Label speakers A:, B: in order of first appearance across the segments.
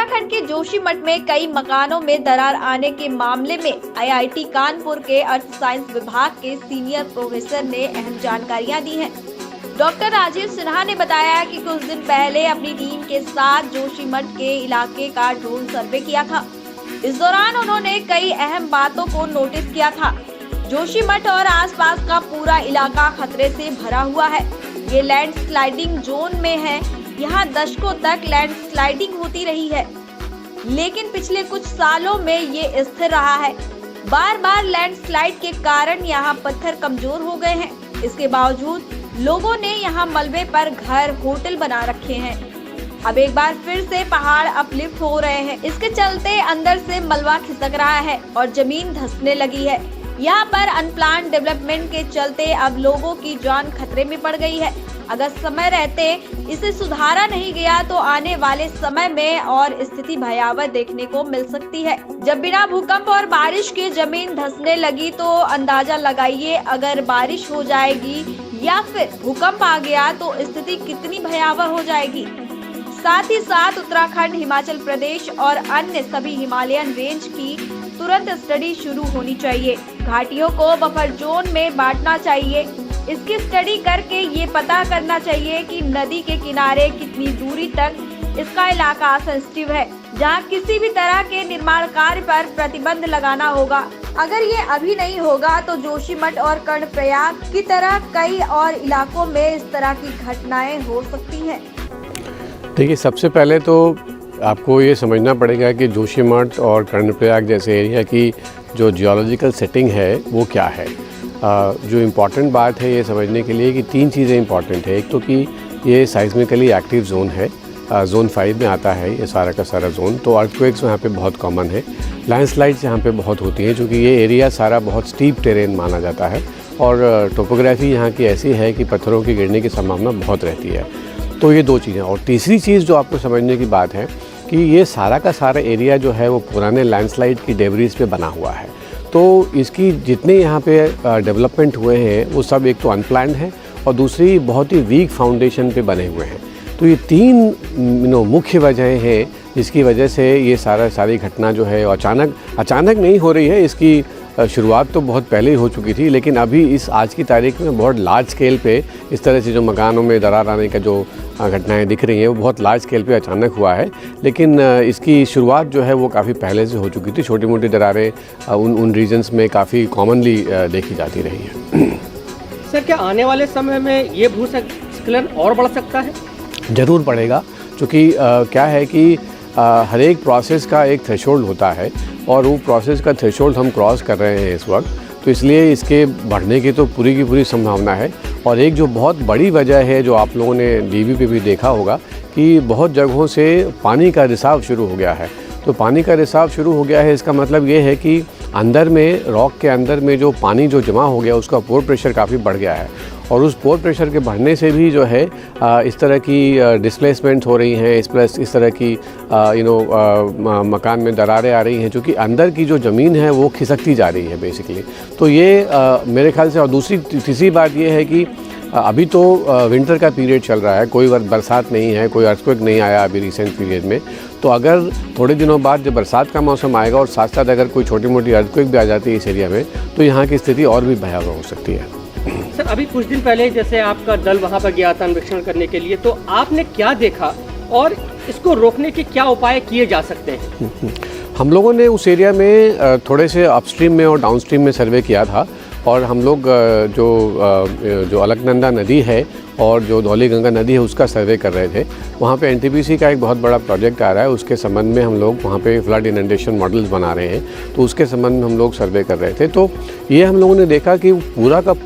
A: उत्तराखंड के जोशीमठ में कई मकानों में दरार आने के मामले में आईआईटी कानपुर के अर्थ साइंस विभाग के सीनियर प्रोफेसर ने अहम जानकारियां दी हैं। डॉक्टर राजीव सिन्हा ने बताया कि कुछ दिन पहले अपनी टीम के साथ जोशीमठ के इलाके का ड्रोन सर्वे किया था। इस दौरान उन्होंने कई अहम बातों को नोटिस किया था। जोशीमठ और आसपास का पूरा इलाका खतरे से भरा हुआ है। ये लैंडस्लाइडिंग जोन में है। यहाँ दशकों तक लैंडस्लाइडिंग होती रही है, लेकिन पिछले कुछ सालों में ये स्थिर रहा है। बार बार लैंडस्लाइड के कारण यहाँ पत्थर कमजोर हो गए हैं। इसके बावजूद लोगों ने यहाँ मलबे पर घर, होटल बना रखे हैं। अब एक बार फिर से पहाड़ अपलिफ्ट हो रहे हैं। इसके चलते अंदर से मलबा खिसक रहा है और जमीन धंसने लगी है। यहाँ पर अनप्लान्ड डेवलपमेंट के चलते अब लोगों की जान खतरे में पड़ गई है। अगर समय रहते इसे सुधारा नहीं गया तो आने वाले समय में और स्थिति भयावह देखने को मिल सकती है। जब बिना भूकंप और बारिश के जमीन धंसने लगी तो अंदाजा लगाइए अगर बारिश हो जाएगी या फिर भूकंप आ गया तो स्थिति कितनी भयावह हो जाएगी। साथ ही साथ उत्तराखंड, हिमाचल प्रदेश और अन्य सभी हिमालयन रेंज की तुरंत स्टडी शुरू होनी चाहिए। घाटियों को बफर जोन में बांटना चाहिए। इसकी स्टडी करके ये पता करना चाहिए कि नदी के किनारे कितनी दूरी तक इसका इलाका सेंसिटिव है, जहाँ किसी भी तरह के निर्माण कार्य पर प्रतिबंध लगाना होगा। अगर ये अभी नहीं होगा तो जोशीमठ और कर्णप्रयाग की तरह कई और इलाकों में इस तरह की घटनाएं हो सकती हैं।
B: देखिए, सबसे पहले तो आपको ये समझना पड़ेगा कि जोशीमठ और कर्णप्रयाग जैसे एरिया की जो जियोलॉजिकल सेटिंग है वो क्या है। जो इम्पॉर्टेंट बात है ये समझने के लिए कि तीन चीज़ें इम्पॉर्टेंट है। एक तो कि ये साइस्मिकली एक्टिव जोन है, जोन 5 में आता है ये सारा का सारा जोन। तो अर्थक्वेक्स यहाँ पे बहुत कॉमन है। लैंडस्लाइड्स यहाँ पे बहुत होती हैं क्योंकि ये एरिया सारा बहुत स्टीप टेरेन माना जाता है और टोपोग्राफी यहाँ की ऐसी है कि पत्थरों के गिरने की संभावना बहुत रहती है। तो ये दो चीज़ें। और तीसरी चीज़ जो आपको समझने की बात है कि ये सारा का सारा एरिया जो है वो पुराने लैंडस्लाइड की डेब्रीज पे बना हुआ है। तो इसकी जितने यहाँ पे डेवलपमेंट हुए हैं वो सब एक तो अनप्लान्ड है और दूसरी बहुत ही वीक फाउंडेशन पे बने हुए हैं। तो ये तीन मुख्य वजह हैं जिसकी वजह से ये सारी घटना जो है अचानक नहीं हो रही है। इसकी शुरुआत तो बहुत पहले ही हो चुकी थी, लेकिन अभी इस आज की तारीख में बहुत लार्ज स्केल पे इस तरह से जो मकानों में दरार आने का जो घटनाएं दिख रही हैं वो बहुत लार्ज स्केल पे अचानक हुआ है। लेकिन इसकी शुरुआत जो है वो काफ़ी पहले से हो चुकी थी। छोटी मोटी दरारें उन रीजन्स में काफ़ी कॉमनली देखी जाती रही है।
C: सर, क्या आने वाले समय में ये भूस्खलन और बढ़ सकता है? ज़रूर
B: बढ़ेगा, क्योंकि क्या है कि हर एक प्रोसेस का एक थ्रेशोल्ड होता है और वो प्रोसेस का थ्रेशोल्ड हम क्रॉस कर रहे हैं इस वक्त। तो इसलिए इसके बढ़ने की तो पूरी की पूरी संभावना है। और एक जो बहुत बड़ी वजह है जो आप लोगों ने टीवी पे भी देखा होगा कि बहुत जगहों से पानी का रिसाव शुरू हो गया है। तो पानी का रिसाव शुरू हो गया है, इसका मतलब ये है कि अंदर में रॉक के अंदर में जो पानी जो जमा हो गया उसका पोर प्रेशर काफ़ी बढ़ गया है और उस पोर प्रेशर के बढ़ने से भी जो है इस तरह की डिस्प्लेसमेंट हो रही हैं। प्लस इस तरह की मकान में दरारें आ रही हैं, क्योंकि अंदर की जो ज़मीन है वो खिसकती जा रही है बेसिकली। तो ये मेरे ख्याल से। और तीसरी बात ये है कि अभी तो विंटर का पीरियड चल रहा है, कोई बरसात नहीं है, कोई अर्थक्वेक नहीं आया अभी रिसेंट पीरियड में। तो अगर थोड़े दिनों बाद जब बरसात का मौसम आएगा और साथ साथ अगर कोई छोटी मोटी अर्थक्वेक भी आ जाती है इस एरिया में तो यहाँ की स्थिति और भी भयावह हो सकती है।
C: सर, अभी कुछ दिन पहले जैसे आपका दल वहाँ पर गया था अन्वेषण करने के लिए, तो आपने क्या देखा और इसको रोकने के क्या उपाय किए जा सकते हैं?
B: हम लोगों ने उस एरिया में थोड़े से अपस्ट्रीम में और डाउनस्ट्रीम में सर्वे किया था और हम लोग जो अलकनंदा नदी है और जो धौलीगंगा नदी है उसका सर्वे कर रहे थे। वहाँ पे एनटीपीसी का एक बहुत बड़ा प्रोजेक्ट आ रहा है, उसके संबंध में हम लोग वहाँ पे फ्लड इनंडेशन मॉडल्स बना रहे हैं। तो उसके संबंध में हम लोग सर्वे कर रहे थे। तो ये हम लोगों ने देखा कि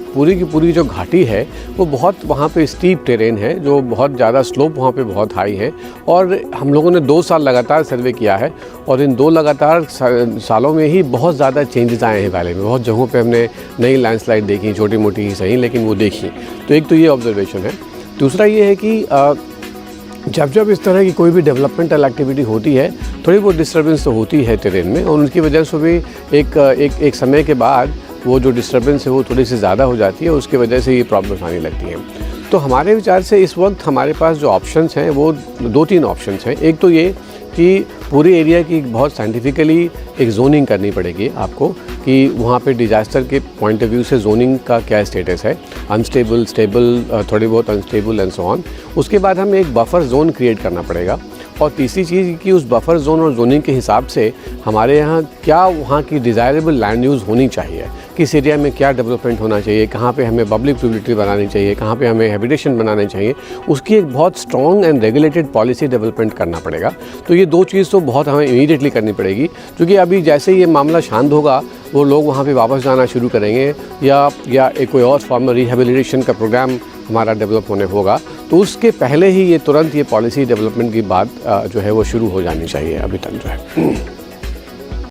B: पूरी की पूरी जो घाटी है वो बहुत वहाँ पे स्टीप टेरेन है, जो बहुत ज़्यादा स्लोप वहाँ पे बहुत हाई है। और हम लोगों ने 2 साल लगातार सर्वे किया है और इन 2 लगातार सालों में ही बहुत ज़्यादा चेंजेस आए हैं वैली में। बहुत जगहों पे हमने नई लैंडस्लाइड देखी, छोटी मोटी ही सही, लेकिन वो देखी। तो एक तो ये ऑब्जर्वेशन है। दूसरा ये है कि जब इस तरह की कोई भी डेवलपमेंटल एक्टिविटी होती है थोड़ी बहुत डिस्टर्बेंस तो होती है टेरेन में और उनकी वजह से भी एक समय के बाद वो जो डिस्टर्बेंस है वो थोड़ी सी ज़्यादा हो जाती है, उसकी वजह से ये प्रॉब्लम्स आने लगती हैं। तो हमारे विचार से इस वक्त हमारे पास जो ऑप्शंस हैं वो 2-3 ऑप्शंस हैं। एक तो ये कि पूरे एरिया की बहुत साइंटिफिकली एक जोनिंग करनी पड़ेगी आपको कि वहाँ पे डिजास्टर के पॉइंट ऑफ व्यू से जोनिंग का क्या स्टेटस है, अनस्टेबल, स्टेबल, थोड़ी बहुत अनस्टेबल एंड सो ऑन। उसके बाद हमें एक बफर जोन क्रिएट करना पड़ेगा। और तीसरी चीज़ कि उस बफर जोन और जोनिंग के हिसाब से हमारे यहाँ क्या वहाँ की डिज़ायरेबल लैंड यूज़ होनी चाहिए, किस एरिया में क्या डेवलपमेंट होना चाहिए, कहाँ पे हमें पब्लिक यूटिलिटी बनानी चाहिए, कहाँ पे हमें हैबिटेशन बनाने चाहिए, उसकी एक बहुत strong and regulated policy development करना पड़ेगा। तो ये 2 चीज़ तो बहुत हमें इमीडिएटली करनी पड़ेगी, क्योंकि अभी जैसे ये मामला शांत होगा वो लोग वहाँ पे वापस जाना शुरू करेंगे या एक कोई और फॉर्म रिहेबिलिटेशन का प्रोग्राम हमारा डेवलप होने होगा, तो उसके पहले ही ये तुरंत ये पॉलिसी डेवलपमेंट की बात जो है वो शुरू हो जानी चाहिए अभी तक जो है।